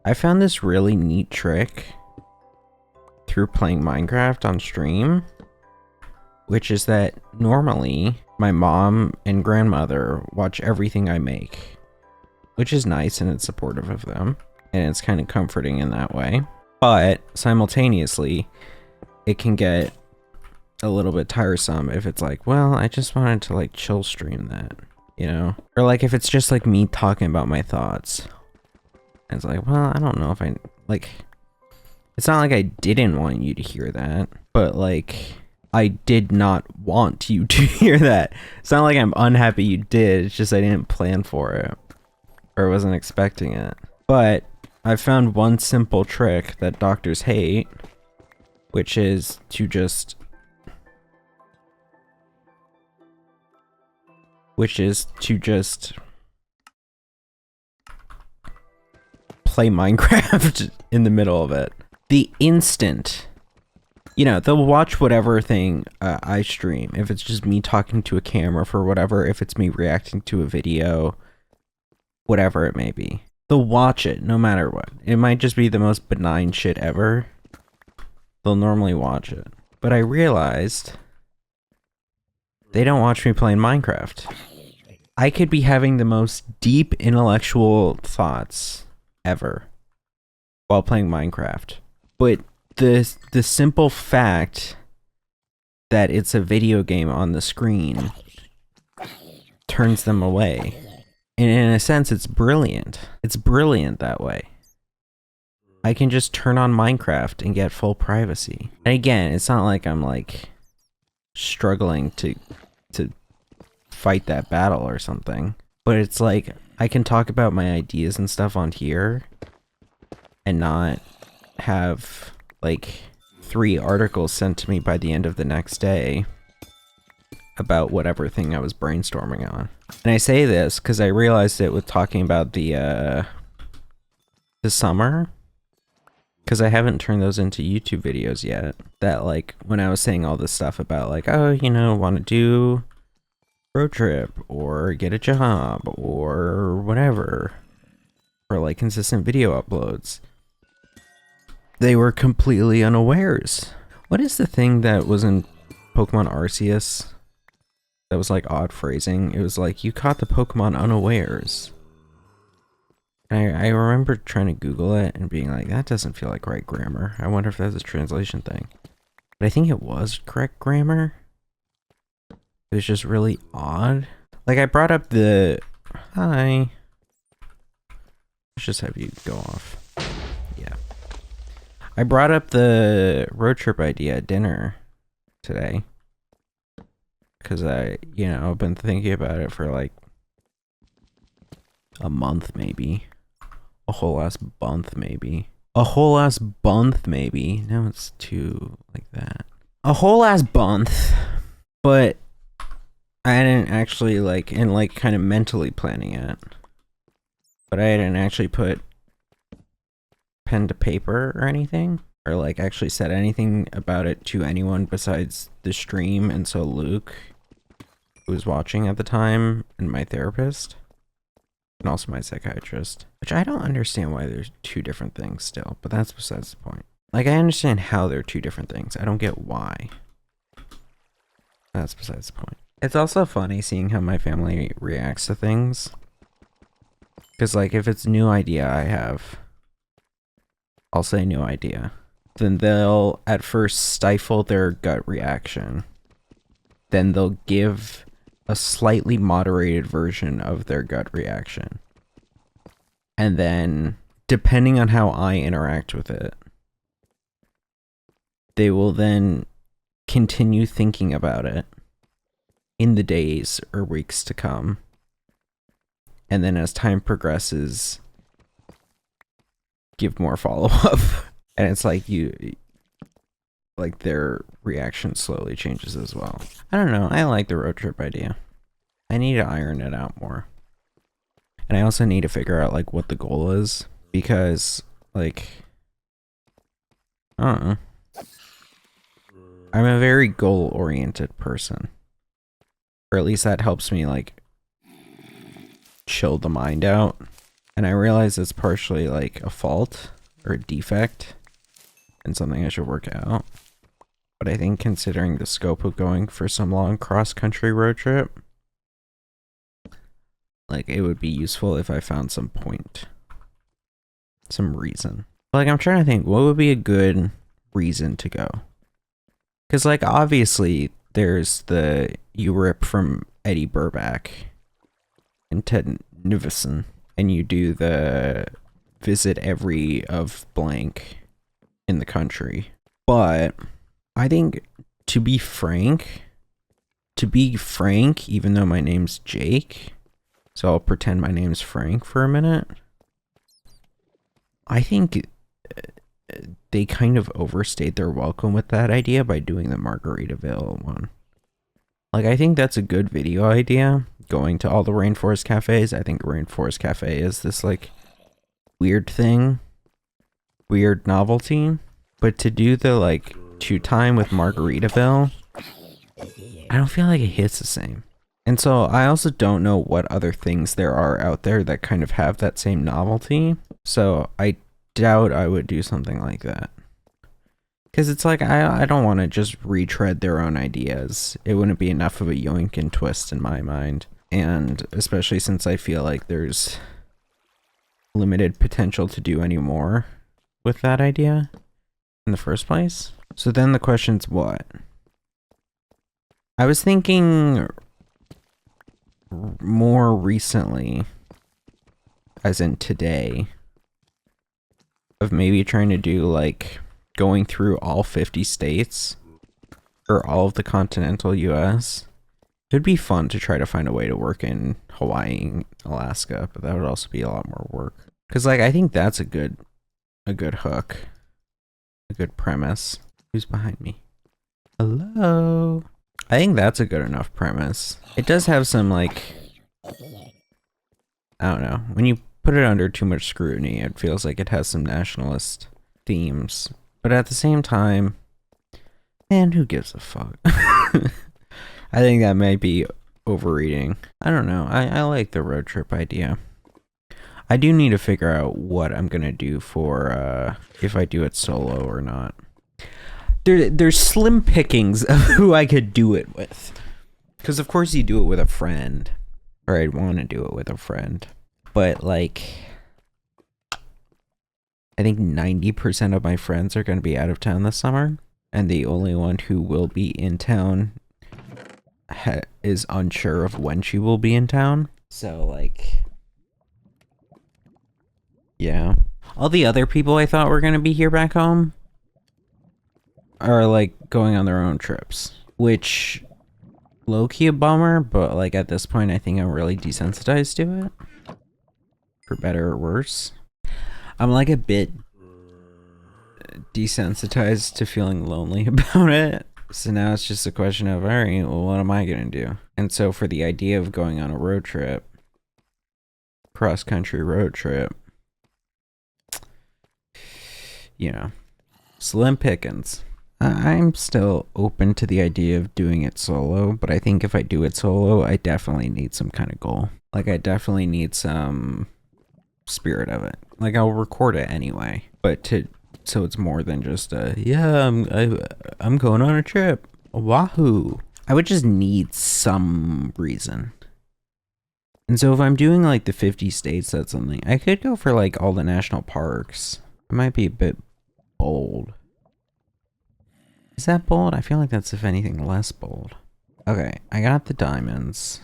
I found this really neat trick through playing Minecraft on stream, which is that normally my mom and grandmother watch everything I make, which is nice and it's supportive of them, and it's kind of comforting in that way. But simultaneously, it can get a little bit tiresome if it's like, well, I just wanted to like chill stream that, you know? Or like if it's just like me talking about my thoughts. And it's like, well, I don't know if I, like, it's not like I didn't want you to hear that, but like, I did not want you to hear that. It's not like I'm unhappy you did, it's just I didn't plan for it. Or wasn't expecting it. But I found one simple trick that doctors hate, which is to just play Minecraft in the middle of it. The instant, you know, they'll watch whatever thing I stream. If it's just me talking to a camera for whatever, if it's me reacting to a video, whatever it may be. They'll watch it no matter what. It might just be the most benign shit ever. They'll normally watch it. But I realized they don't watch me playing Minecraft. I could be having the most deep intellectual thoughts ever while playing Minecraft. But the simple fact that it's a video game on the screen turns them away. And in a sense, it's brilliant. It's brilliant that way. I can just turn on Minecraft and get full privacy. And again, it's not like I'm like struggling to fight that battle or something. But it's like I can talk about my ideas and stuff on here and not have like 3 articles sent to me by the end of the next day about whatever thing I was brainstorming on. And I say this because I realized it with talking about the summer, because I haven't turned those into YouTube videos yet. That like when I was saying all this stuff about like, oh, you know, want to do road trip or get a job or whatever, or like consistent video uploads, they were completely unawares. What is the thing that was in Pokemon Arceus that was like odd phrasing? It was like, you caught the Pokemon unawares. And I remember trying to Google it and being like, that doesn't feel like right grammar. I wonder if that's a translation thing. But I think it was correct grammar. It was just really odd. Like I brought up the, hi. Let's just have you go off. Yeah. I brought up the road trip idea at dinner today. Because I've been thinking about it for like a month maybe. A whole ass month maybe. A whole ass month maybe. Now it's too like that. A whole ass month. But I didn't actually like, and like kind of mentally planning it. But I didn't actually put pen to paper or anything. Or like actually said anything about it to anyone besides the stream, and so Luke, who was watching at the time, and my therapist, and also my psychiatrist. Which I don't understand why there's 2 different things still, but that's besides the point. Like I understand how they're 2 different things. I don't get why. That's besides the point. It's also funny seeing how my family reacts to things. Because like if it's a new idea I have, I'll say new idea. Then they'll at first stifle their gut reaction. Then they'll give a slightly moderated version of their gut reaction. And then, depending on how I interact with it, they will then continue thinking about it in the days or weeks to come. And then as time progresses, give more follow-up. And it's like like their reaction slowly changes as well. I don't know, I like the road trip idea. I need to iron it out more. And I also need to figure out like what the goal is, because like, I don't know. I'm a very goal-oriented person. Or at least that helps me like chill the mind out And I realize it's partially like a fault or a defect and something I should work out. But I think considering the scope of going for some long cross-country road trip, like it would be useful if I found some point, some reason. Like I'm trying to think, what would be a good reason to go? Because like obviously there's the you rip from Eddie Burback and Ted Nivison, and you do the visit every of blank in the country. But I think to be frank, even though my name's Jake, so I'll pretend my name's Frank for a minute, I think they kind of overstayed their welcome with that idea by doing the Margaritaville one. Like, I think that's a good video idea, going to all the Rainforest Cafes. I think Rainforest Cafe is this, like, weird thing, weird novelty. But to do the, like, 2-time with Margaritaville, I don't feel like it hits the same. And so I also don't know what other things there are out there that kind of have that same novelty. So I doubt I would do something like that. Because it's like, I don't want to just retread their own ideas. It wouldn't be enough of a yoink and twist in my mind. And especially since I feel like there's limited potential to do any more with that idea in the first place. So then the question's what? I was thinking more recently, as in today, of maybe trying to do like going through all 50 states or all of the continental US. It'd be fun to try to find a way to work in Hawaii, Alaska, but that would also be a lot more work. Cause like I think that's a good hook, a good premise. Who's behind me? Hello. I think that's a good enough premise. It does have some like, I don't know, when you put it under too much scrutiny, it feels like it has some nationalist themes. But at the same time, man, who gives a fuck? I think that might be overreading. I don't know. I like the road trip idea. I do need to figure out what I'm gonna do for if I do it solo or not. There's slim pickings of who I could do it with. Because of course you do it with a friend. Or I'd want to do it with a friend. But like, I think 90% of my friends are going to be out of town this summer. And the only one who will be in town is unsure of when she will be in town. So like, yeah. All the other people I thought were going to be here back home are like going on their own trips, which low-key a bummer, but like at this point I think I'm really desensitized to it, for better or worse. I'm like a bit desensitized to feeling lonely about it, so now it's just a question of, all right, well, what am I gonna do? And so for the idea of going on a road trip, cross-country road trip, you know, slim pickings. I'm still open to the idea of doing it solo, but I think if I do it solo, I definitely need some kind of goal. Like, I definitely need some spirit of it. Like, I'll record it anyway, but so it's more than just yeah, I'm going on a trip. Wahoo! I would just need some reason. And so if I'm doing like the 50 states, that's something. I could go for like all the national parks. It might be a bit bold. Is that bold? I feel like that's, if anything, less bold. Okay, I got the diamonds.